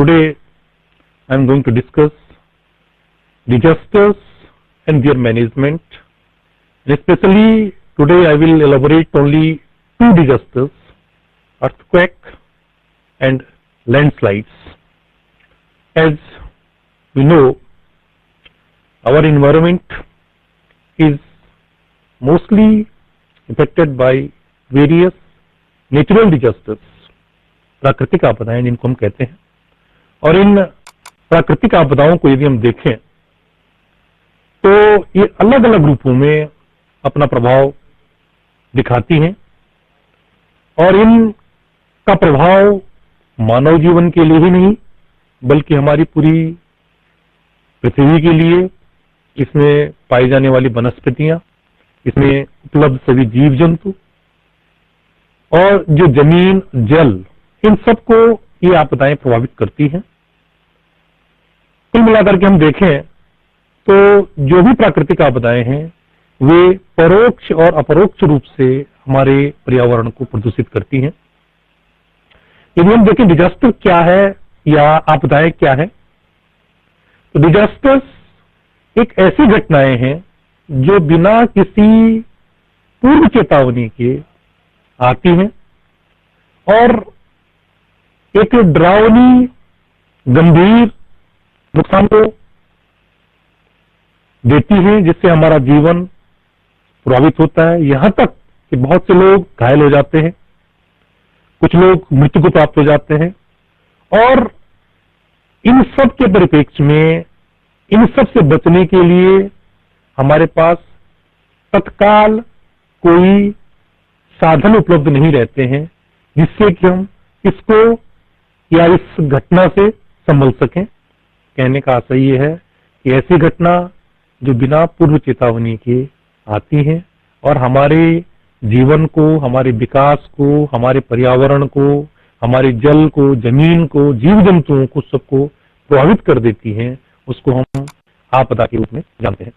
Today I am going to discuss disasters and their management. And especially today I will elaborate only two disasters, earthquake and landslides. As we know, our environment is mostly affected by various natural disasters, प्राकृतिक आपदाएं जिनको हम कहते हैं। और इन प्राकृतिक आपदाओं को यदि हम देखें तो ये अलग अलग रूपों में अपना प्रभाव दिखाती हैं और इनका प्रभाव मानव जीवन के लिए ही नहीं बल्कि हमारी पूरी पृथ्वी के लिए, इसमें पाई जाने वाली वनस्पतियां, इसमें उपलब्ध सभी जीव जंतु और जो जमीन, जल, इन सबको ये आपदाएं प्रभावित करती हैं। कुल मिलाकर के हम देखें तो जो भी प्राकृतिक आपदाएं हैं वे परोक्ष और अपरोक्ष रूप से हमारे पर्यावरण को प्रदूषित करती हैं। यदि हम देखें डिजास्टर क्या है या आपदाएं क्या है, तो डिजास्टर्स एक ऐसी घटनाएं हैं जो बिना किसी पूर्व चेतावनी के आती हैं और एक डरावनी, गंभीर नुकसान को देती है जिससे हमारा जीवन प्रभावित होता है। यहां तक कि बहुत से लोग घायल हो जाते हैं, कुछ लोग मृत्यु को प्राप्त हो जाते हैं। और इन सब के परिप्रेक्ष्य में इन सब से बचने के लिए हमारे पास तत्काल कोई साधन उपलब्ध नहीं रहते हैं जिससे कि हम इसको या इस घटना से संभल सकें। कहने का आशय ये है कि ऐसी घटना जो बिना पूर्व चेतावनी के आती है और हमारे जीवन को, हमारे विकास को, हमारे पर्यावरण को, हमारे जल को, जमीन को, जीव जंतुओं को, सबको प्रभावित कर देती है, उसको हम आपदा के रूप में जानते हैं।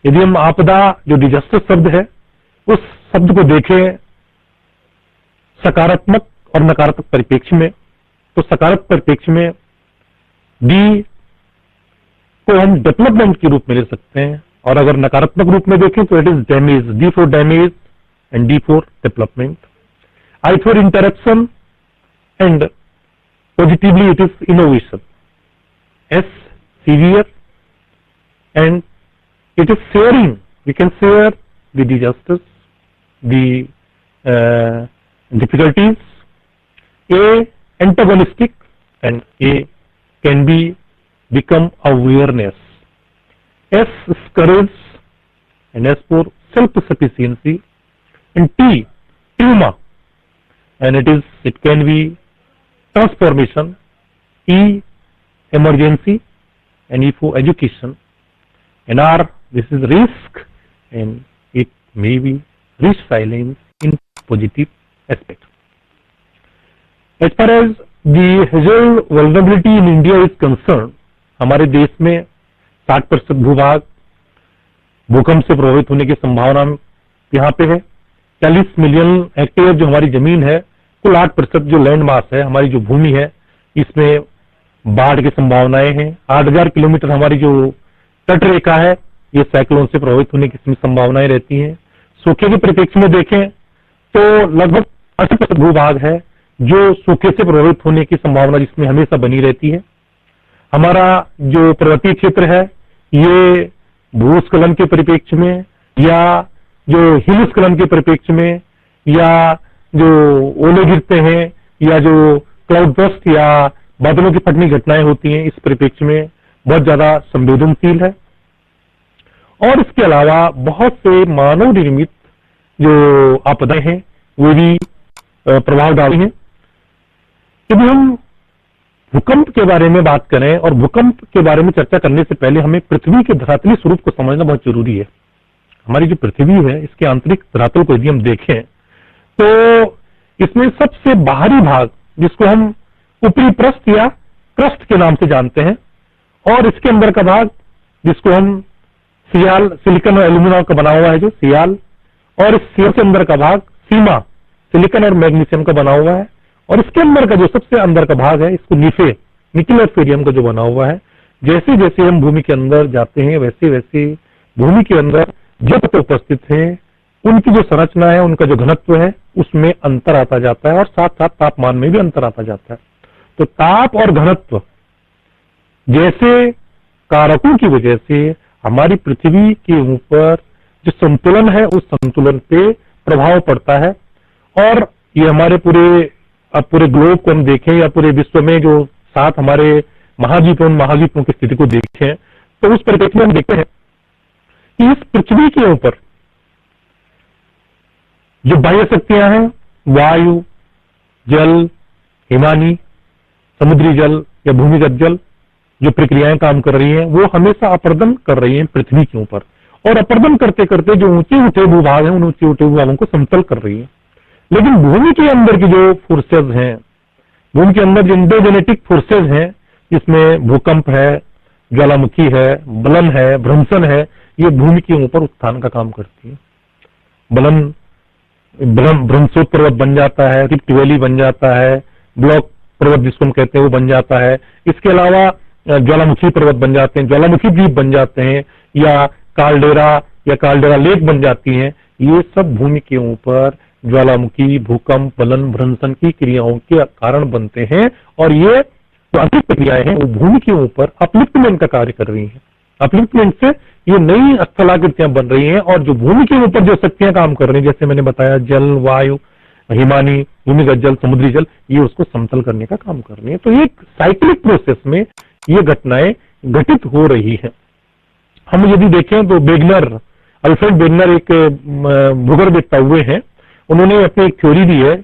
यदि हम आपदा जो डिजास्टर शब्द है उस शब्द को देखें सकारात्मक और नकारात्मक परिप्रेक्ष्य में, तो सकारात्मक परिप्रेक्ष्य में डी को हम डेवलपमेंट के रूप में ले सकते हैं और अगर नकारात्मक रूप में देखें तो it is damage, D for damage and D for development, I for interruption and positively it is innovation, S severe and it is sharing. We can share the disasters, the difficulties. A antagonistic and A can be become awareness. S is courage and S for self-sufficiency. And T trauma and it can be transformation. E emergency and E for education. And R, this is risk and it may be resilience in positive aspect. As far as the hazard vulnerability in India is concerned, हमारे देश में 60% भूभाग भूकंप से प्रभावित होने की संभावना यहाँ पे है। 40 मिलियन हेक्टेयर जो हमारी जमीन है, कुल 8% जो लैंड मास है, हमारी जो भूमि है, इसमें बाढ़ की संभावनाएं हैं। 8000 किलोमीटर हमारी जो तट रेखा है, ये साइक्लोन से प्रभावित होने की इसमें संभावनाएं रहती हैं। सूखे के परिप्रेक्ष्य में देखें तो लगभग 80% भूभाग है जो सूखे से प्रभावित होने की संभावना जिसमें हमेशा बनी रहती है। हमारा जो पर्वतीय क्षेत्र है ये भूस्खलन के परिप्रेक्ष्य में या जो हिमस्खलन के परिप्रेक्ष्य में या जो ओले गिरते हैं या जो क्लाउड बस्ट या बादलों की फटने घटनाएं होती हैं, इस परिप्रेक्ष्य में बहुत ज्यादा संवेदनशील है। और इसके अलावा बहुत से मानव निर्मित जो आपदाएं हैं वो भी प्रभाव डाली हैं। यदि हम भूकंप के बारे में बात करें और भूकंप के बारे में चर्चा करने से पहले हमें पृथ्वी के धरातली स्वरूप को समझना बहुत जरूरी है। हमारी जो पृथ्वी है इसके आंतरिक धरातल को यदि हम देखें तो इसमें सबसे बाहरी भाग जिसको हम ऊपरी पृष्ठ या क्रस्ट के नाम से जानते हैं और इसके अंदर का भाग जिसको हम सियाल, सिलिकॉन और एल्यूमिनियम का बना हुआ है जो सियाल, और इस सियाल के अंदर का भाग सीमा, सिलिकॉन और मैग्नीशियम का बना हुआ है और इसके अंदर का जो सबसे अंदर का भाग है, इसको निकुलर फेरियम का जो बना हुआ है, जैसे जैसे हम भूमि के अंदर जाते हैं वैसे वैसे भूमि के अंदर जो तत्व उपस्थित हैं उनकी जो संरचना है, उनका जो घनत्व है, उसमें अंतर आता जाता है और साथ साथ तापमान में भी अंतर आता जाता है। तो ताप और घनत्व जैसे कारकों की वजह से हमारी पृथ्वी के ऊपर जो संतुलन है उस संतुलन पे प्रभाव पड़ता है। और ये हमारे पूरे ग्लोब को हम देखें या पूरे विश्व में जो 7 हमारे महाद्वीपों की स्थिति को देखें तो उस परिप्रेक्ष्य में हम देखते हैं कि इस पृथ्वी के ऊपर जो बाह्य शक्तियां हैं, वायु, जल, हिमानी, समुद्री जल या भूमिगत जल, जो प्रक्रियाएं काम कर रही हैं वो हमेशा अपर्दन कर रही हैं पृथ्वी के ऊपर, और अपर्दन करते करते जो ऊंचे ऊंचे भूभाग हैं उन ऊंचे ऊंचे भूभागों को समतल कर रही है। लेकिन भूमि के अंदर की जो फोर्सेज हैं, भूमि के अंदर जो इंडोजेनेटिक फोर्सेज हैं, जिसमें भूकंप है, ज्वालामुखी है, बलन है, भ्रंशन है, ये भूमि के ऊपर उत्थान का काम करती है। भ्रंशोत पर्वत बन जाता है, रिफ्ट वैली बन जाता है, ब्लॉक पर्वत जिसको हम कहते हैं वो बन जाता है। इसके अलावा ज्वालामुखी पर्वत बन जाते हैं, ज्वालामुखी द्वीप बन जाते हैं, या काल्डेरा लेक बन जाती हैं। ये सब भूमि के ऊपर ज्वालामुखी, भूकंप, बलन, भ्रंशन की क्रियाओं के कारण बनते हैं, और ये जो आंतरिक प्रक्रियाएं हैं वो भूमि के ऊपर अपलिफ्टमेंट का कार्य कर रही हैं। अपलिफ्टमेंट से ये नई स्थलाकृतियां बन रही हैं, और जो भूमि के ऊपर जो शक्तियां काम कर रही हैं, जैसे मैंने बताया जल, वायु, हिमानी, भूमिगत जल, समुद्री जल, ये उसको समतल करने का काम कर रही है। तो एक साइक्लिक प्रोसेस में ये घटनाएं घटित हो रही है। हम यदि देखें तो अल्फ्रेड वेगनर एक भूगर्भवेत्ता हुए हैं, उन्होंने अपनी एक थ्योरी दी है,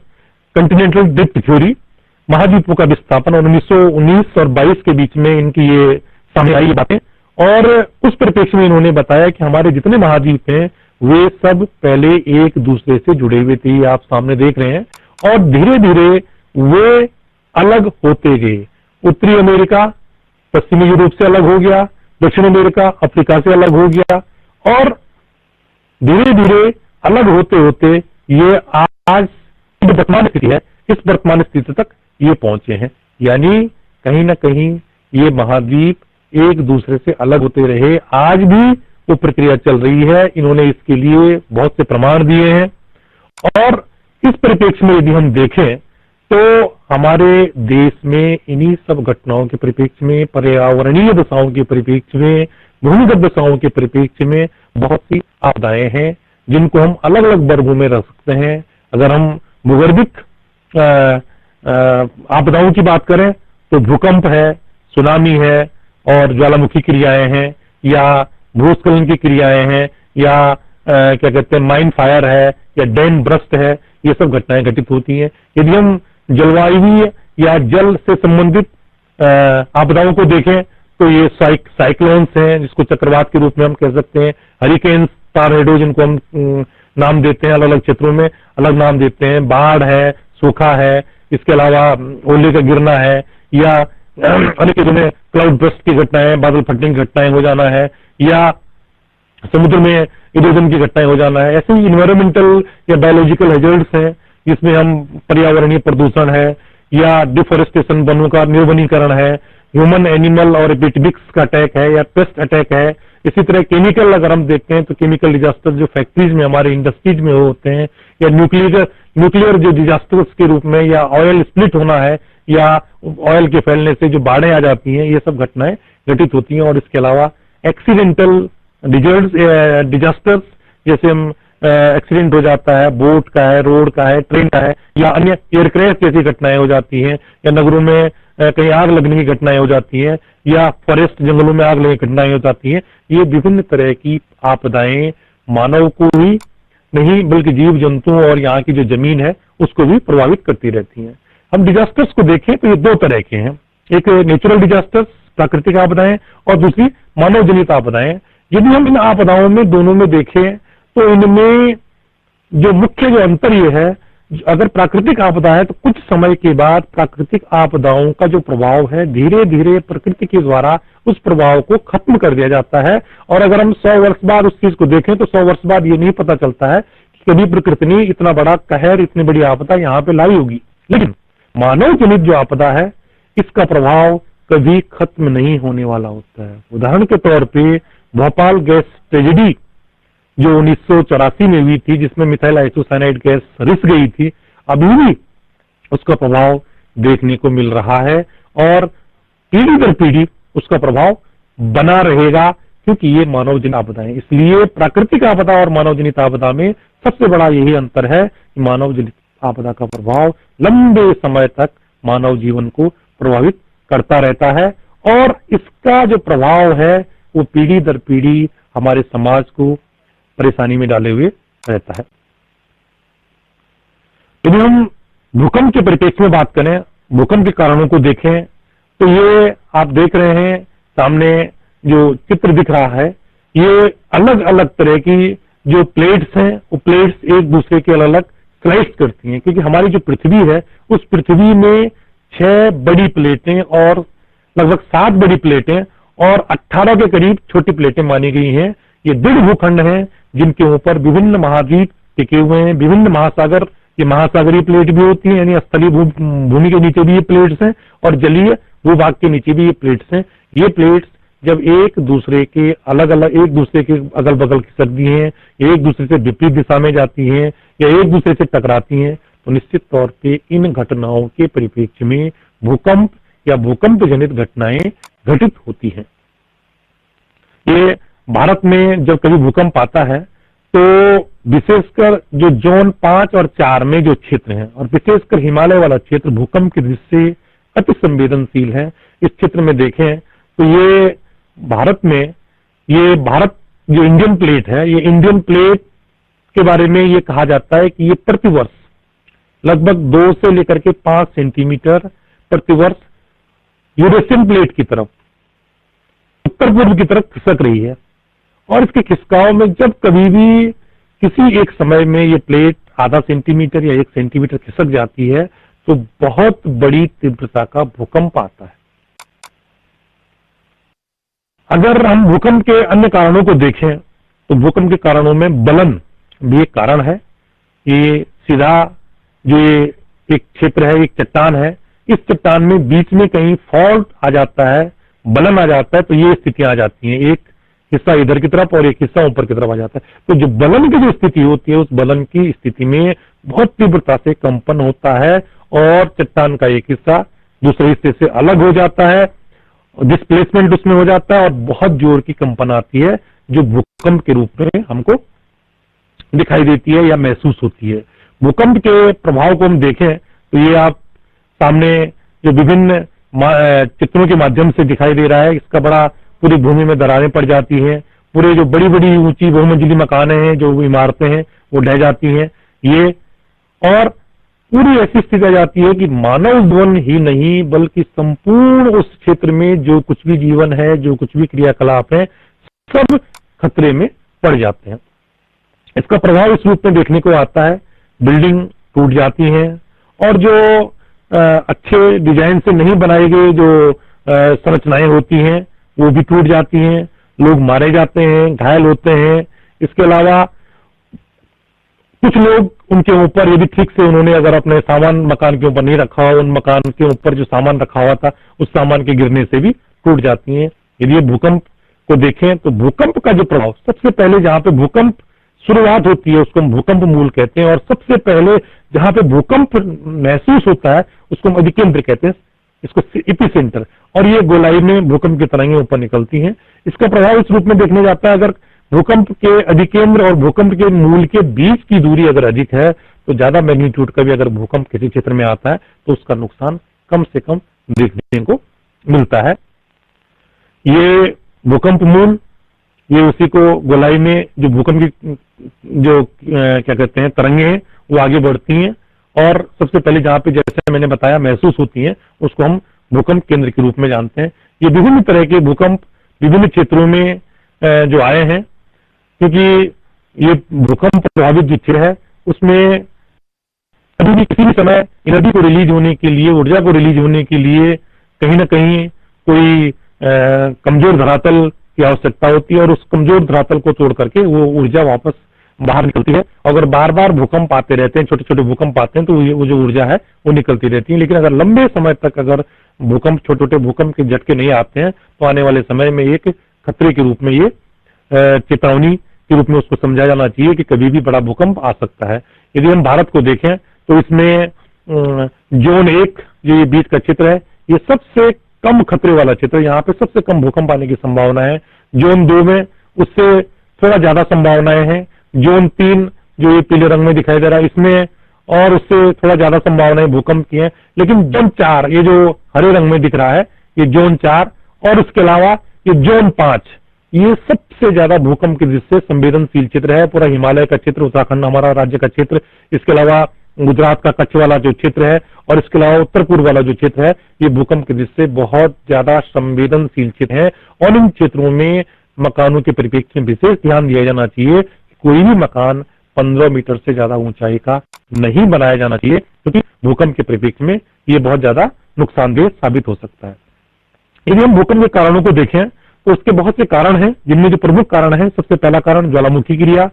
कंटिनेंटल ड्रिफ्ट थ्योरी, महाद्वीपों का विस्थापन, 1919 और 22 के बीच में इनकी ये सामने आई बातें। और उस परिप्रेक्ष्य में इन्होंने बताया कि हमारे जितने महाद्वीप हैं वे सब पहले एक दूसरे से जुड़े हुए थे, आप सामने देख रहे हैं, और धीरे धीरे वे अलग होते गए। उत्तरी अमेरिका पश्चिमी यूरोप से अलग हो गया, दक्षिण अमेरिका अफ्रीका से अलग हो गया, और धीरे धीरे अलग होते होते ये आज की वर्तमान स्थिति है, इस वर्तमान स्थिति तक ये पहुंचे हैं। यानी कहीं ना कहीं ये महाद्वीप एक दूसरे से अलग होते रहे, आज भी वो प्रक्रिया चल रही है। इन्होंने इसके लिए बहुत से प्रमाण दिए हैं, और इस परिप्रेक्ष्य में यदि हम देखें तो हमारे देश में इन्हीं सब घटनाओं के परिप्रेक्ष्य में, पर्यावरणीय दशाओं के परिप्रेक्ष्य में, भूमिगत दशाओं के परिप्रेक्ष्य में बहुत सी आपदाएं हैं जिनको हम अलग अलग वर्गों में रख सकते हैं। अगर हम भूगर्भिक आपदाओं की बात करें तो भूकंप है, सुनामी है, और ज्वालामुखी क्रियाएं हैं, या भूस्खलन की क्रियाएं हैं, या क्या कहते हैं माइन फायर है, या डैम ब्रस्ट है, ये सब घटनाएं घटित होती हैं। यदि हम जलवायु या जल से संबंधित आपदाओं को देखें तो ये साइक्लोन्स हैं, जिसको चक्रवात के रूप में हम कह सकते हैं, हरिकेन्स, टॉर्नेडो जिनको हम नाम देते हैं, अलग अलग क्षेत्रों में अलग नाम देते हैं, बाढ़ है, सूखा है, इसके अलावा ओले का गिरना है, या अनेक क्षेत्रों में क्लाउड बर्स्ट की घटनाएं, बादल फटने की घटनाएं हो जाना है, या समुद्र में इरोजन की घटनाएं हो जाना है। ऐसे ही इन्वायरमेंटल या बायोलॉजिकल हैजर्ड्स हैं, जिसमें हम पर्यावरणीय प्रदूषण है, या डिफोरेस्टेशन, वनों का निर्वनीकरण है, ह्यूमन एनिमल और एपिडेमिक्स का अटैक है, या पेस्ट अटैक है। इसी तरह केमिकल अगर हम देखते हैं तो केमिकल डिजास्टर जो फैक्ट्रीज में, हमारे इंडस्ट्रीज में होते हैं, या न्यूक्लियर जो डिजास्टर्स के रूप में, या ऑयल स्प्लिट होना है, या ऑयल के फैलने से जो बाढ़ें आ जाती हैं, ये सब घटनाएं घटित होती हैं। और इसके अलावा एक्सीडेंटल डिजास्टर्स, जैसे हम एक्सीडेंट हो जाता है, बोट का है, रोड का है, ट्रेन का है, या अन्य एयर क्रैश जैसी घटनाएं हो जाती हैं, या नगरों में कहीं आग लगने की घटनाएं हो जाती हैं, या फॉरेस्ट जंगलों में आग लगने की घटनाएं हो जाती हैं। ये विभिन्न तरह की आपदाएं मानव को ही नहीं बल्कि जीव जंतुओं और यहाँ की जो जमीन है उसको भी प्रभावित करती रहती हैं। हम डिजास्टर्स को देखें तो ये दो तरह के हैं, एक नेचुरल डिजास्टर्स, प्राकृतिक आपदाएं, और दूसरी मानव जनित आपदाएं। यदि हम इन आपदाओं में दोनों में देखें तो इनमें जो मुख्य जो अंतर ये है, अगर प्राकृतिक आपदा है तो कुछ समय के बाद प्राकृतिक आपदाओं का जो प्रभाव है धीरे धीरे प्रकृति के द्वारा उस प्रभाव को खत्म कर दिया जाता है। और अगर हम 100 वर्ष बाद उस चीज को देखें तो 100 वर्ष बाद ये नहीं पता चलता है कि कभी प्रकृति ने इतना बड़ा कहर, इतनी बड़ी आपदा यहाँ पे लाई होगी। लेकिन मानव जनित जो आपदा है इसका प्रभाव कभी खत्म नहीं होने वाला होता है। उदाहरण के तौर पे भोपाल गैस ट्रेजेडी जो 1984 में हुई थी, जिसमें मिथाइल आइसोसाइनाइड गैस रिस गई थी, अभी भी उसका प्रभाव देखने को मिल रहा है और पीढ़ी दर पीढ़ी उसका प्रभाव बना रहेगा, क्योंकि ये मानव जनित आपदाएं। इसलिए प्राकृतिक आपदा और मानव जनित आपदा में सबसे बड़ा यही अंतर है कि मानव जनित आपदा का प्रभाव लंबे समय तक मानव जीवन को प्रभावित करता रहता है और इसका जो प्रभाव है वो पीढ़ी दर पीढ़ी हमारे समाज को परेशानी में डाले हुए रहता है। यदि हम भूकंप के परिप्रेक्ष्य में बात करें, भूकंप के कारणों को देखें, तो ये आप देख रहे हैं सामने जो चित्र दिख रहा है, ये अलग अलग तरह की जो प्लेट्स हैं वो प्लेट्स एक दूसरे के अलग अलग स्लाइड करती हैं, क्योंकि हमारी जो पृथ्वी है उस पृथ्वी में 6 बड़ी प्लेटें और लगभग 7 बड़ी प्लेटें और 18 के करीब छोटी प्लेटें मानी गई हैं। ये दृढ़ भूखंड हैं जिनके ऊपर विभिन्न महाद्वीप टिके हुए हैं, विभिन्न महासागर, ये महासागरीय प्लेट भी होती है, यानी स्थलीय भूमि के नीचे भी ये प्लेट्स हैं और जलीय भूभाग के नीचे भी ये प्लेट्स हैं। ये प्लेट्स जब एक दूसरे के अगल बगल खिसकती हैं, एक दूसरे से विपरीत दिशा में जाती हैं या एक दूसरे से टकराती हैं, तो निश्चित तौर पे इन घटनाओं के परिप्रेक्ष्य में भूकंप या भूकंप जनित घटनाएं घटित होती हैं। ये भारत में जब कभी भूकंप आता है तो विशेषकर जो जोन 5 और 4 में जो क्षेत्र हैं और विशेषकर हिमालय वाला क्षेत्र भूकंप की दृष्टि से अति संवेदनशील है। इस क्षेत्र में देखें तो ये भारत जो इंडियन प्लेट है, ये इंडियन प्लेट के बारे में ये कहा जाता है कि ये प्रतिवर्ष लगभग 2 से लेकर के 5 सेंटीमीटर प्रतिवर्ष यूरेशियन प्लेट की तरफ उत्तर पूर्व की तरफ खिसक रही है और इसके खिसकाव में जब कभी भी किसी एक समय में ये प्लेट आधा सेंटीमीटर या 1 सेंटीमीटर खिसक जाती है तो बहुत बड़ी तीव्रता का भूकंप आता है। अगर हम भूकंप के अन्य कारणों को देखें तो भूकंप के कारणों में बलन भी एक कारण है। ये सीधा जो ये एक क्षेत्र है, एक चट्टान है, इस चट्टान में बीच में कहीं फॉल्ट आ जाता है, बलन आ जाता है, तो ये स्थितियां आ जाती हैं, एक हिस्सा इधर की तरफ और एक हिस्सा ऊपर की तरफ आ जाता है। तो जो बलन की जो स्थिति होती है उस बलन की स्थिति में बहुत तीव्रता से कंपन होता है और चट्टान का एक हिस्सा दूसरे हिस्से से अलग हो जाता है, डिस्प्लेसमेंट उसमें हो जाता है और बहुत जोर की कंपन आती है जो भूकंप के रूप में हमको दिखाई देती है या महसूस होती है। भूकंप के प्रभाव को हम देखें तो ये आप सामने जो विभिन्न चित्रों के माध्यम से दिखाई दे रहा है, इसका बड़ा पूरी भूमि में दरारें पड़ जाती हैं, पूरे जो बड़ी बड़ी ऊंची बहुमंजिली मकाने हैं, जो इमारतें हैं वो ढह जाती हैं। ये और पूरी ऐसी स्थिति आ जाती है कि मानव जीवन ही नहीं बल्कि संपूर्ण उस क्षेत्र में जो कुछ भी जीवन है, जो कुछ भी क्रियाकलाप है, सब खतरे में पड़ जाते हैं। इसका प्रभाव इस रूप में देखने को आता है, बिल्डिंग टूट जाती हैं और जो अच्छे डिजाइन से नहीं बनाई गई जो संरचनाएं होती हैं वो भी टूट जाती हैं, लोग मारे जाते हैं, घायल होते हैं। इसके अलावा कुछ लोग उनके ऊपर यदि ठीक से उन्होंने अगर अपने सामान मकान के ऊपर नहीं रखा हो, उन मकान के ऊपर जो सामान रखा हुआ था उस सामान के गिरने से भी टूट जाती हैं। यदि ये भूकंप को देखें तो भूकंप का जो प्रभाव सबसे पहले जहां पे भूकंप शुरुआत होती है उसको हम भूकंप मूल कहते हैं और सबसे पहले जहां पे भूकंप महसूस होता है उसको हम अधिकेंद्र कहते हैं, इसको एपिसेंटर, और ये गोलाई में भूकंप की तरंगें ऊपर निकलती हैं। इसका प्रभाव इस रूप में देखने जाता है, अगर भूकंप के अधिकेंद्र और भूकंप के मूल के बीच की दूरी अगर अधिक है तो ज्यादा मैग्नीट्यूड का भी अगर भूकंप किसी क्षेत्र में आता है तो उसका नुकसान कम से कम देखने को मिलता है। ये भूकंप मूल, ये उसी को गोलाई में जो भूकंप की जो क्या कहते हैं तरंगे हैं वो आगे बढ़ती हैं और सबसे पहले जहां पे जैसे मैंने बताया महसूस होती हैं उसको हम भूकंप केंद्र के रूप में जानते हैं। ये विभिन्न तरह के भूकंप विभिन्न क्षेत्रों में जो आए हैं, क्योंकि ये भूकंप प्रभावित जो क्षेत्र है उसमें कभी भी किसी भी समय एनर्जी को रिलीज होने के लिए, ऊर्जा को रिलीज होने के लिए कहीं ना कहीं कोई कमजोर धरातल की आवश्यकता होती है और उस कमजोर धरातल को तोड़ करके वो ऊर्जा वापस बाहर निकलती है। अगर बार बार भूकंप आते रहते हैं, छोटे छोटे भूकंप आते हैं, तो वो जो ऊर्जा है वो निकलती रहती है। लेकिन अगर लंबे समय तक अगर भूकंप, छोटे छोटे भूकंप के झटके नहीं आते हैं, तो आने वाले समय में एक खतरे के रूप में, ये चेतावनी के रूप में उसको समझा जाना चाहिए कि कभी भी बड़ा भूकंप आ सकता है। यदि हम भारत को देखें तो इसमें जोन 1 जो ये बीच का चित्र है, ये सबसे कम खतरे वाला चित्र, यहाँ पे सबसे कम भूकंप आने की संभावना है। जोन 2 में उससे थोड़ा ज्यादा संभावनाएं हैं। जोन 3 जो ये पीले रंग में दिखाई दे रहा है, इसमें और उससे थोड़ा ज्यादा संभावनाएं भूकंप की हैं। लेकिन जोन 4, ये जो हरे रंग में दिख रहा है, ये जोन 4, और उसके अलावा ये जोन 5, ये सबसे ज्यादा भूकंप की दृष्टि से संवेदनशील चित्र है। पूरा हिमालय का चित्र, उत्तराखंड हमारा राज्य का चित्र, इसके अलावा गुजरात का कच्छ वाला जो क्षेत्र है, और इसके अलावा उत्तर पूर्व वाला जो क्षेत्र है, ये भूकंप की दृष्टि से बहुत ज्यादा संवेदनशील क्षेत्र है। और इन क्षेत्रों में मकानों के परिप्रेक्ष्य में विशेष ध्यान दिया जाना चाहिए कि कोई भी मकान 15 मीटर से ज्यादा ऊंचाई का नहीं बनाया जाना चाहिए, क्योंकि भूकंप के परिप्रेक्ष्य में ये बहुत ज्यादा नुकसानदेह साबित हो सकता है। यदि हम भूकंप के कारणों को देखें तो उसके बहुत से कारण हैं, जिनमें जो प्रमुख कारण है, सबसे पहला कारण ज्वालामुखी क्रिया।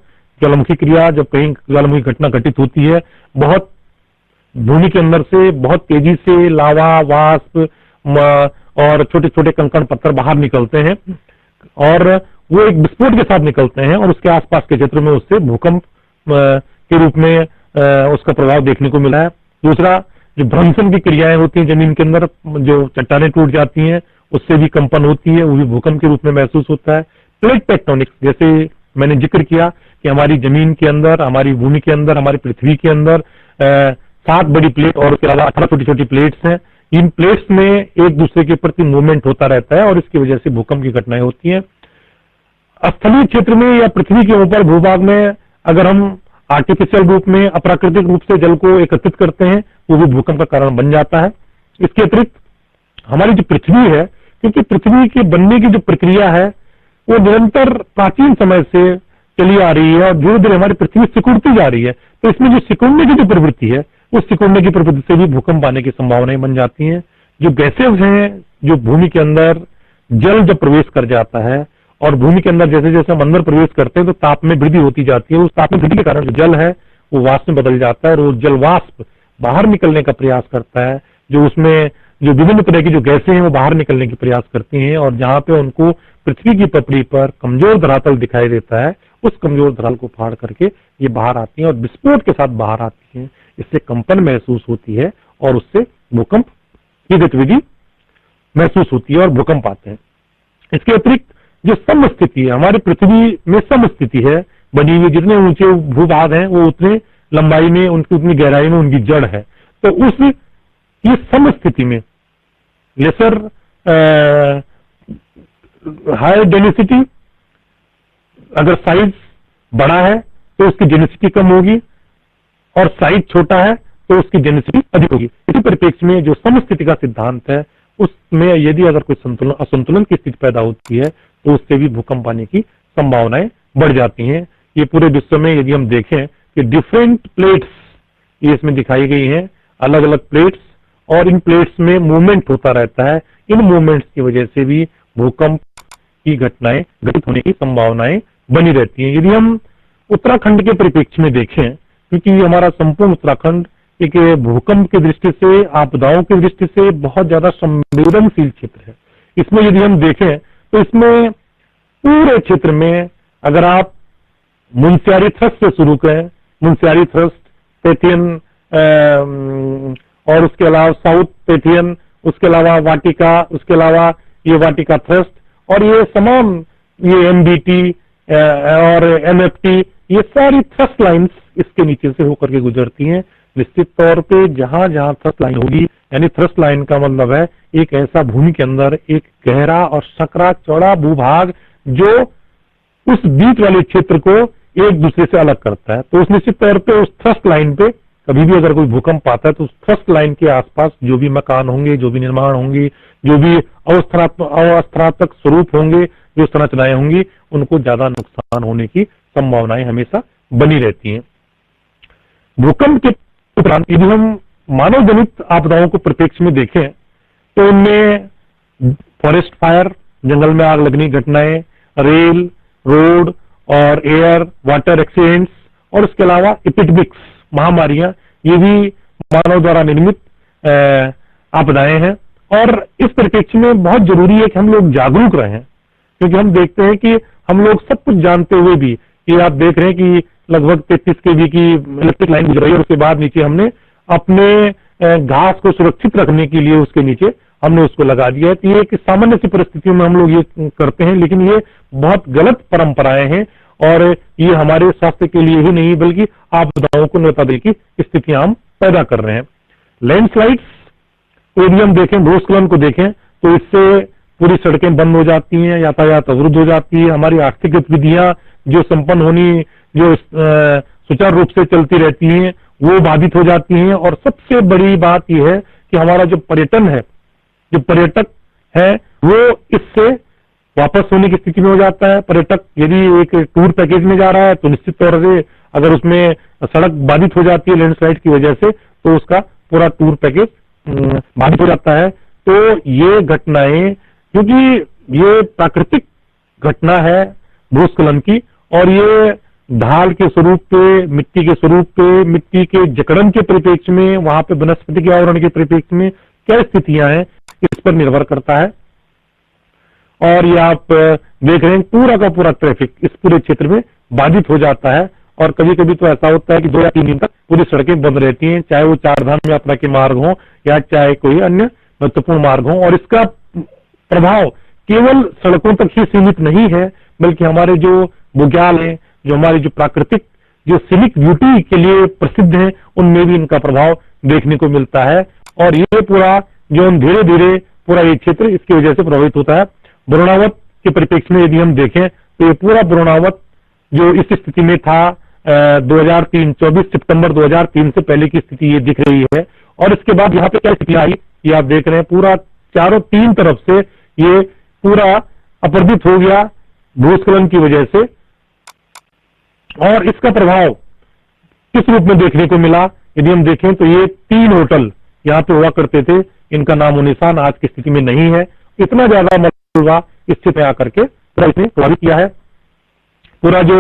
ज्वालामुखी क्रिया, जब कहीं ज्वालामुखी घटना घटित होती है, बहुत भूमि के अंदर से बहुत तेजी से लावा, वाष्प और छोटे छोटे कंकड़ पत्थर बाहर निकलते हैं, और वो एक विस्फोट के साथ निकलते हैं, और उसके आसपास के क्षेत्र में उससे भूकंप के रूप में उसका प्रभाव देखने को मिला है। दूसरा, जो भ्रंशन की क्रियाएं होती हैं जमीन के अंदर, जो चट्टानें टूट जाती हैं, उससे भी कंपन होती है, वो भी भूकंप के रूप में महसूस होता है। प्लेट टेक्टोनिक्स, जैसे मैंने जिक्र किया कि हमारी जमीन के अंदर, हमारी भूमि के अंदर, हमारी पृथ्वी के अंदर 7 बड़ी प्लेट और उसके अलावा 18 छोटी छोटी प्लेट्स हैं। इन प्लेट्स में एक दूसरे के प्रति मूवमेंट होता रहता है, और इसकी वजह से भूकंप की घटनाएं होती हैं। स्थलीय क्षेत्र में या पृथ्वी के ऊपर भूभाग में अगर हम आर्टिफिशियल रूप में, अप्राकृतिक रूप से जल को एकत्रित करते हैं, वो भी भूकंप का कारण बन जाता है। इसके अतिरिक्त हमारी जो पृथ्वी है, क्योंकि पृथ्वी के बनने की जो प्रक्रिया है वो निरंतर प्राचीन समय से चली आ रही है, और धीरे धीरे हमारी पृथ्वी सिकुड़ती जा रही है, तो इसमें जो सिकुड़ने की जो प्रवृत्ति है, उस सिकुड़ने की प्रवृत्ति से भी भूकंप आने की संभावनाएं बन जाती हैं। जो गैसेज हैं, जो भूमि के अंदर जल जब प्रवेश कर जाता है, और भूमि के अंदर जैसे जैसे हम अंदर प्रवेश करते हैं तो ताप में वृद्धि होती जाती है। उस ताप में वृद्धि के कारण जो जल है वो वाष्प में बदल जाता है, और वो जल वाष्प बाहर निकलने का प्रयास करता है। जो उसमें जो विभिन्न तरह की जो गैसें हैं वो बाहर निकलने की प्रयास करती हैं, और जहां पे उनको पृथ्वी की पपड़ी पर कमजोर धरातल दिखाई देता है, उस कमजोर धरातल को फाड़ करके ये बाहर आती हैं और विस्फोट के साथ बाहर आती हैं। इससे कंपन महसूस होती है, और उससे भूकंप की गतिविधि महसूस होती है और भूकंप आते हैं। इसके अतिरिक्त जो समस्थिति है, हमारी पृथ्वी में समस्थिति है बनी हुई, जितने ऊंचे भूभाग हैं वो उतने लंबाई में, उनकी उतनी गहराई में उनकी जड़ है। तो उस ये समस्थिति में लेसर हाई डेंसिटी, अगर साइज बड़ा है तो उसकी डेंसिटी कम होगी, और साइज छोटा है तो उसकी डेंसिटी अधिक होगी। इसी परिप्रेक्ष्य में जो समस्थिति का सिद्धांत है, उसमें यदि अगर कोई असंतुलन की स्थिति पैदा होती है तो उससे भी भूकंप आने की संभावनाएं बढ़ जाती हैं। ये पूरे विश्व में यदि हम देखें कि डिफरेंट प्लेट्स ये इसमें दिखाई गई हैं, अलग अलग प्लेट्स, और इन प्लेट्स में मूवमेंट होता रहता है। इन मूवमेंट्स की वजह से भी भूकंप की घटनाएं घटित होने की संभावनाएं बनी रहती हैं। यदि हम उत्तराखंड के परिप्रेक्ष्य में देखें, क्योंकि हमारा संपूर्ण उत्तराखंड एक भूकंप की दृष्टि से, आपदाओं की दृष्टि से बहुत ज्यादा संवेदनशील क्षेत्र है। इसमें यदि हम देखें तो इसमें पूरे क्षेत्र में अगर आप मुनस्यारी थ्रस्ट से शुरू करें, मुनस्यारी थ्रस्ट, पैथियन, और उसके अलावा साउथ पैथियन, उसके अलावा वाटिका, उसके अलावा ये वाटिका थ्रस्ट, और ये तमाम ये एमबीटी और एमएफटी, ये सारी थ्रस्ट लाइंस इसके नीचे से होकर के गुजरती हैं। निश्चित तौर पे जहां जहां थ्रस्ट लाइन होगी, यानी थ्रस्ट लाइन का मतलब है एक ऐसा भूमि के अंदर एक गहरा और सकरा चौड़ा भूभाग जो उस बीच वाले क्षेत्र को एक दूसरे से अलग करता है। तो उस निश्चित तौर पे उस थ्रस्ट लाइन पे कभी भी अगर कोई भूकंप आता है तो उस थ्रस्ट लाइन के आसपास जो भी मकान होंगे, जो भी निर्माण होंगे, जो भी अवस्थात्मक स्वरूप होंगे, जो संरचनाएं होंगी, उनको ज्यादा नुकसान होने की संभावनाएं हमेशा बनी रहती हैं। भूकंप के उपरांत यदि हम मानव जनित आपदाओं को परिप्रेक्ष्य में देखें तो उनमें फॉरेस्ट फायर, जंगल में आग लगने की घटनाएं, रेल, रोड और एयर वाटर एक्सीडेंट्स और उसके अलावा एपिडेमिक्स महामारियां, ये भी मानव द्वारा निर्मित आपदाएं हैं। और इस परिप्रेक्ष्य में बहुत जरूरी है कि हम लोग जागरूक रहें, क्योंकि हम देखते हैं कि हम लोग सब कुछ जानते हुए भी, कि आप देख रहे हैं कि लगभग 33 kV की इलेक्ट्रिक लाइन गुजर रही है और उसके बाद नीचे हमने अपने घास को सुरक्षित रखने के लिए उसके नीचे हमने उसको लगा दिया है। तो ये एक सामान्य सी परिस्थितियों में हम लोग ये करते हैं, लेकिन ये बहुत गलत परंपराएं हैं और ये हमारे स्वास्थ्य के लिए ही नहीं बल्कि आपदाओं को नौतादे की स्थितियां हम पैदा कर रहे हैं। लैंडस्लाइड्स यदि हम देखें, भूस्खलन को देखें, तो इससे पूरी सड़कें बंद हो जाती हैं, यातायात अवरुद्ध हो जाती है, हमारी आर्थिक गतिविधियां जो संपन्न होनी, जो सुचारू रूप से चलती रहती हैं, वो बाधित हो जाती हैं। और सबसे बड़ी बात यह है कि हमारा जो पर्यटन है, जो पर्यटक है, वो इससे वापस होने की स्थिति में हो जाता है। पर्यटक यदि एक टूर पैकेज में जा रहा है तो निश्चित तौर से अगर उसमें सड़क बाधित हो जाती है लैंडस्लाइड की वजह से, तो उसका पूरा टूर पैकेज बाधित हो जाता है। तो ये घटनाएं, क्योंकि ये प्राकृतिक घटना है भूस्खलन की, और ये ढाल के स्वरूप पे, मिट्टी के स्वरूप पे, मिट्टी के जकड़न के परिप्रेक्ष्य में, वहां पे वनस्पति के आवरण के परिप्रेक्ष्य में क्या स्थितियां हैं, इस पर निर्भर करता है। और ये आप देख रहे हैं पूरा का पूरा ट्रैफिक इस पूरे क्षेत्र में बाधित हो जाता है। और कभी कभी तो ऐसा होता है कि 2 या 3 दिन तक पूरी सड़कें बंद रहती हैं, चाहे वो चारधाम यात्रा के मार्ग हो या चाहे कोई अन्य महत्वपूर्ण मार्ग हो। और इसका प्रभाव केवल सड़कों तक ही सीमित नहीं है, बल्कि हमारे जो बुग्याल है, जो हमारी जो प्राकृतिक, जो सिनिक ब्यूटी के लिए प्रसिद्ध है, उनमें भी इनका प्रभाव देखने को मिलता है। और ये पूरा जो धीरे धीरे पूरा ये क्षेत्र इसकी वजह से प्रभावित होता है। वरुणावत के परिप्रेक्ष्य में यदि हम देखें तो ये पूरा वरुणावत जो इस स्थिति में था 2003, 24 सितंबर 2003 से पहले की स्थिति ये दिख रही है। और इसके बाद यहाँ पे क्या स्थिति आई, ये आप देख रहे हैं, पूरा चारों 3 तरफ से ये पूरा अपरदित हो गया भूस्खलन की वजह से। और इसका प्रभाव किस रूप में देखने को मिला, यदि हम देखें तो ये 3 होटल यहाँ पे हुआ करते थे, इनका नामो निशान आज की स्थिति में नहीं है। इतना ज्यादा मलबा इस क्षेत्र में आकर के पूरा इसने प्रभावित किया है। पूरा जो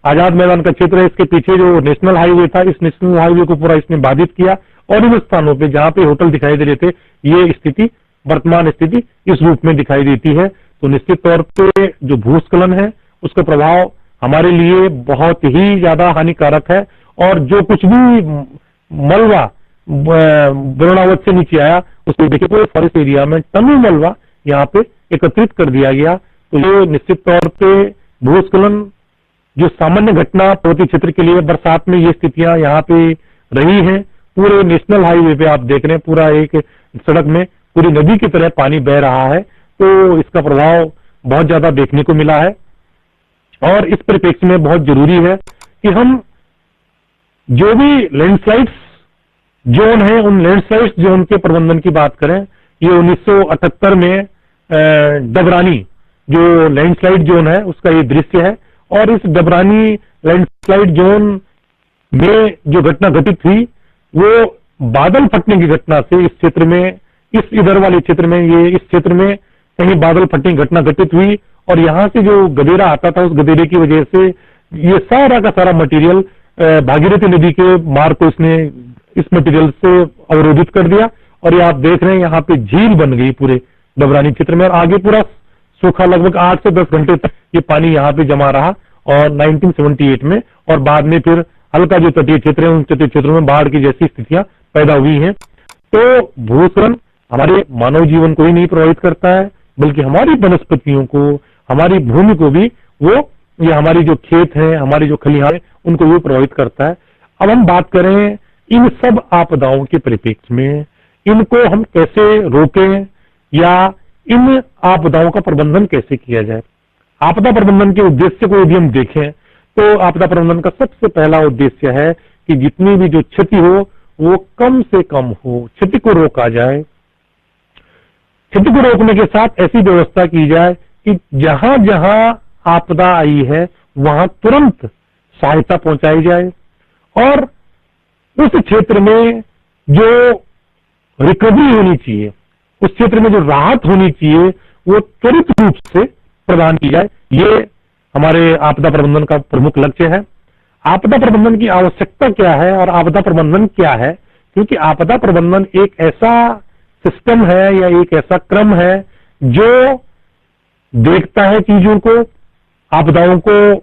आजाद मैदान का क्षेत्र है, इसके पीछे जो नेशनल हाईवे था, इस नेशनल हाईवे को पूरा इसने बाधित किया। और इन स्थानों पे जहां पे होटल दिखाई दे रहे थे, ये स्थिति, वर्तमान स्थिति इस रूप में दिखाई देती है। तो निश्चित तौर पे जो भूस्खलन है उसका प्रभाव हमारे लिए बहुत ही ज्यादा हानिकारक है। और जो कुछ भी मलबा वरुणावत से नीचे आया, उसको देखिए पूरे फॉरेस्ट एरिया में टनों मलबा यहाँ पे एकत्रित कर दिया गया। तो ये निश्चित तौर पे भूस्खलन जो सामान्य घटना पर्वतीय क्षेत्र के लिए, बरसात में ये स्थितियां यहाँ पे रही हैं। पूरे नेशनल हाईवे पे आप देख रहे हैं, पूरा एक सड़क में पूरी नदी की तरह पानी बह रहा है। तो इसका प्रभाव बहुत ज्यादा देखने को मिला है। और इस परिप्रेक्ष्य में बहुत जरूरी है कि हम जो भी लैंडस्लाइड्स जोन है, उन लैंडस्लाइड्स जोन के प्रबंधन की बात करें। ये 1978 में डबरानी जो लैंडस्लाइड जोन है उसका ये दृश्य है। और इस डबरानी लैंडस्लाइड जोन में जो घटना घटित हुई, वो बादल फटने की घटना से इस क्षेत्र में, इस इधर वाले क्षेत्र में, ये इस क्षेत्र में कहीं बादल फटने की घटना घटित हुई। और यहां से जो गदेरा आता था, उस गदेरे की वजह से ये सारा का सारा मटेरियल भागीरथी नदी के मार्ग को इसने इस मटेरियल से अवरोधित कर दिया। और ये आप देख रहे हैं यहाँ पे झील बन गई पूरे डबरानी क्षेत्र में। और आगे पूरा सूखा, लगभग 8 से 10 घंटे तक ये पानी यहाँ पे जमा रहा। और 1978 में, और बाद में फिर हल्का जो तटीय क्षेत्र है, उन तटीय क्षेत्रों में बाढ़ की जैसी स्थितियां पैदा हुई हैं। तो भूस्खलन हमारे मानव जीवन को ही नहीं प्रभावित करता है, बल्कि हमारी वनस्पतियों को, हमारी भूमि को भी वो, ये हमारी जो खेत हैं, हमारी जो खलिहान है, उनको भी प्रभावित करता है। अब हम बात करें इन सब आपदाओं के परिप्रेक्ष्य में, इनको हम कैसे रोकें या इन आपदाओं का प्रबंधन कैसे किया जाए। आपदा प्रबंधन के उद्देश्य को यदि हम देखें तो आपदा प्रबंधन का सबसे पहला उद्देश्य है कि जितनी भी जो क्षति हो वो कम से कम हो, क्षति को रोका जाए। क्षति को रोकने के साथ ऐसी व्यवस्था की जाए कि जहां जहां आपदा आई है वहां तुरंत सहायता पहुंचाई जाए। और उस क्षेत्र में जो रिकवरी होनी चाहिए, उस क्षेत्र में जो राहत होनी चाहिए, वो त्वरित रूप से प्रदान की जाए। ये हमारे आपदा प्रबंधन का प्रमुख लक्ष्य है। आपदा प्रबंधन की आवश्यकता क्या है और आपदा प्रबंधन क्या है? क्योंकि आपदा प्रबंधन एक ऐसा सिस्टम है या एक ऐसा क्रम है जो देखता है चीजों को, आपदाओं को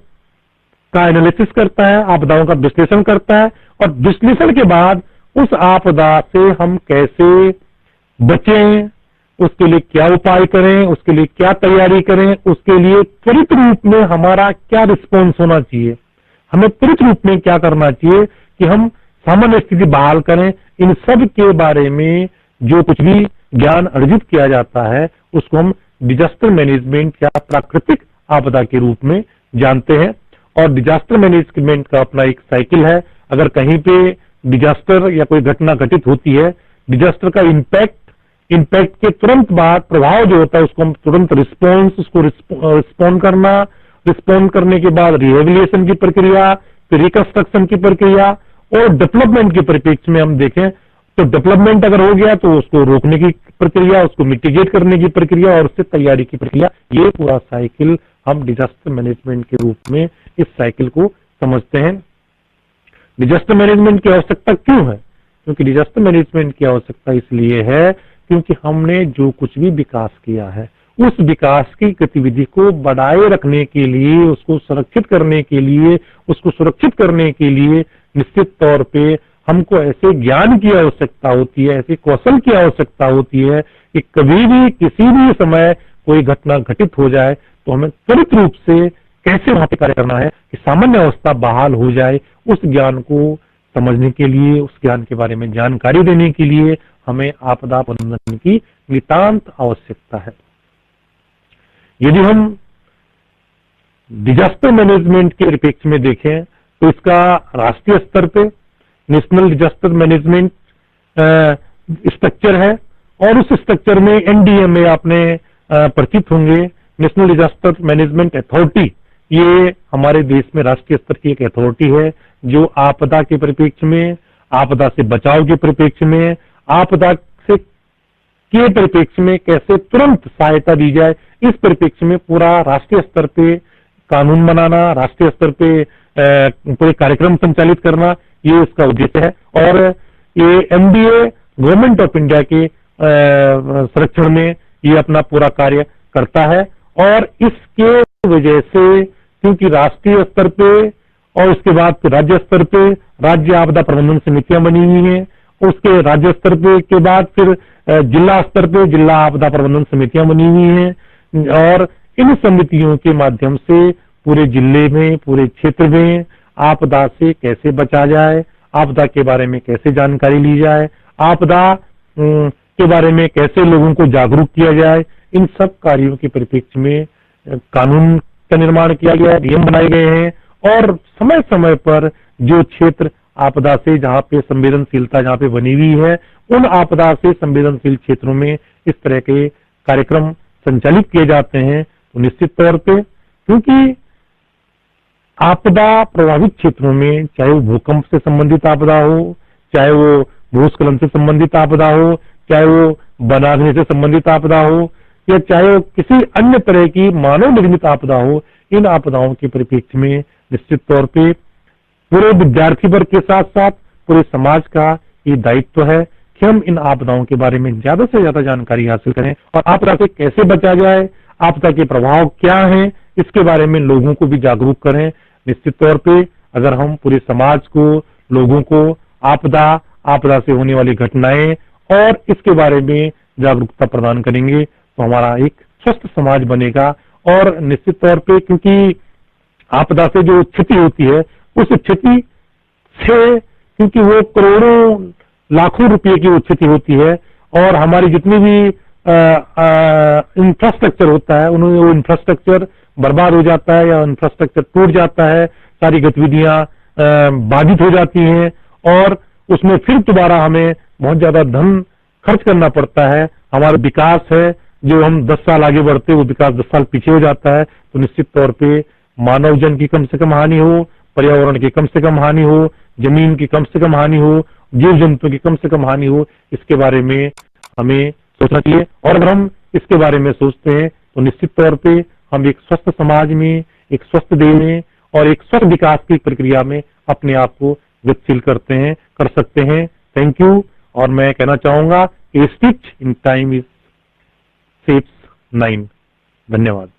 का एनालिसिस करता है, आपदाओं का विश्लेषण करता है और विश्लेषण के बाद उस आपदा से हम कैसे बचें, उसके लिए क्या उपाय करें, उसके लिए क्या तैयारी करें, उसके लिए त्वरित रूप में हमारा क्या रिस्पॉन्स होना चाहिए, हमें त्वरित रूप में क्या करना चाहिए कि हम सामान्य स्थिति बहाल करें। इन सब के बारे में जो कुछ भी ज्ञान अर्जित किया जाता है उसको हम डिजास्टर मैनेजमेंट या प्राकृतिक आपदा के रूप में जानते हैं। और डिजास्टर मैनेजमेंट का अपना एक साइकिल है। अगर कहीं पे डिजास्टर या कोई घटना घटित होती है, डिजास्टर का इम्पैक्ट के तुरंत बाद प्रभाव जो होता है उसको हम तुरंत उसको रिस्पॉन्ड करना, रिस्पॉन्ड करने के बाद रिहेबिलिटेशन की प्रक्रिया, फिर रिकंस्ट्रक्शन की प्रक्रिया और डेवलपमेंट के परिप्रेक्ष्य में हम देखें तो डेवलपमेंट अगर हो गया तो उसको रोकने की प्रक्रिया, उसको मिटिगेट करने की प्रक्रिया और उससे तैयारी की प्रक्रिया, ये पूरा साइकिल हम डिजास्टर मैनेजमेंट के रूप में इस साइकिल को समझते हैं। डिजास्टर मैनेजमेंट की आवश्यकता क्यों है? क्योंकि डिजास्टर मैनेजमेंट की आवश्यकता इसलिए है क्योंकि हमने जो कुछ भी विकास किया है उस विकास की गतिविधि को बढ़ाए रखने के लिए, उसको संरक्षित करने के लिए, उसको सुरक्षित करने के लिए निश्चित तौर पे हमको ऐसे ज्ञान की आवश्यकता होती है, ऐसे कौशल की आवश्यकता होती है कि कभी भी किसी भी समय कोई घटना घटित हो जाए तो हमें त्वरित रूप से कैसे वहां पे कार्य करना है कि सामान्य अवस्था बहाल हो जाए। उस ज्ञान को समझने के लिए, उस ज्ञान के बारे में जानकारी देने के लिए हमें आपदा प्रबंधन की नितांत आवश्यकता है। यदि हम डिजास्टर मैनेजमेंट के परिप्रेक्ष्य में देखें तो इसका राष्ट्रीय स्तर पे नेशनल डिजास्टर मैनेजमेंट स्ट्रक्चर है और उस स्ट्रक्चर में एनडीएमए आपने परिचित होंगे, नेशनल डिजास्टर मैनेजमेंट अथॉरिटी। ये हमारे देश में राष्ट्रीय स्तर की एक अथॉरिटी है जो आपदा के परिप्रेक्ष्य में, आपदा से बचाव के परिप्रेक्ष्य में, आपदा से के परिप्रेक्ष्य में कैसे तुरंत सहायता दी जाए, इस परिप्रेक्ष्य में पूरा राष्ट्रीय स्तर पे कानून बनाना, राष्ट्रीय स्तर पे पूरे कार्यक्रम संचालित करना, ये इसका उद्देश्य है। और ये एनडीए गवर्नमेंट ऑफ इंडिया के संरक्षण में ये अपना पूरा कार्य करता है। और इसके वजह से क्योंकि राष्ट्रीय स्तर पे और उसके बाद राज्य स्तर पे राज्य आपदा प्रबंधन समितियां बनी हुई हैं, उसके राज्य स्तर पे के बाद फिर जिला स्तर पे जिला आपदा प्रबंधन समितियां बनी हुई हैं और इन समितियों के माध्यम से पूरे जिले में, पूरे क्षेत्र में आपदा से कैसे बचा जाए, आपदा के बारे में कैसे जानकारी ली जाए, आपदा के बारे में कैसे लोगों को जागरूक किया जाए, इन सब कार्यों के परिप्रेक्ष्य में कानून का निर्माण किया गया है, नियम बनाए गए हैं और समय समय पर जो क्षेत्र आपदा से जहां पे संवेदनशीलता जहां पे बनी हुई है, उन आपदा से संवेदनशील क्षेत्रों में इस तरह के कार्यक्रम संचालित किए जाते हैं। तो निश्चित तौर पे क्योंकि आपदा प्रभावित क्षेत्रों में चाहे वो भूकंप से संबंधित आपदा हो, चाहे वो भूस्खलन से संबंधित आपदा हो, चाहे वो वनाग्नि से संबंधित आपदा हो या चाहे वो किसी अन्य तरह की मानव निर्मित आपदा हो, इन आपदाओं के परिप्रेक्ष्य में निश्चित तौर पे पूरे विद्यार्थी वर्ग के साथ साथ पूरे समाज का ये दायित्व है कि हम इन आपदाओं के बारे में ज्यादा से ज्यादा जानकारी हासिल करें और आपदा से कैसे बचा जाए, आपदा के प्रभाव क्या हैं, इसके बारे में लोगों को भी जागरूक करें। निश्चित तौर पे अगर हम पूरे समाज को, लोगों को आपदा से होने वाली घटनाएं और इसके बारे में जागरूकता प्रदान करेंगे तो हमारा एक स्वस्थ समाज बनेगा। और निश्चित तौर पे क्योंकि आपदा से जो क्षति होती है उस क्षति से, क्योंकि वो करोड़ों लाखों रुपए की वो क्षति होती है और हमारी जितनी भी इंफ्रास्ट्रक्चर होता है उन्होंने वो इंफ्रास्ट्रक्चर बर्बाद हो जाता है या इंफ्रास्ट्रक्चर टूट जाता है, सारी गतिविधियां बाधित हो जाती हैं और उसमें फिर दोबारा हमें बहुत ज्यादा धन खर्च करना पड़ता है। हमारा विकास है जो हम 10 साल आगे बढ़ते वो विकास 10 साल पीछे हो जाता है। तो निश्चित तौर पे मानव जन की कम से कम हानि हो, पर्यावरण की कम से कम हानि हो, जमीन की कम से कम हानि हो, जीव जंतु की कम से कम हानि हो, इसके बारे में हमें सोचना चाहिए। और अगर हम इसके बारे में सोचते हैं तो निश्चित तौर पे हम एक स्वस्थ समाज में, एक स्वस्थ देह में और एक स्वस्थ विकास की प्रक्रिया में अपने आप को गतिशील कर सकते हैं। Thank you. और मैं कहना चाहूंगा, ए stitch in time is saves 9। धन्यवाद।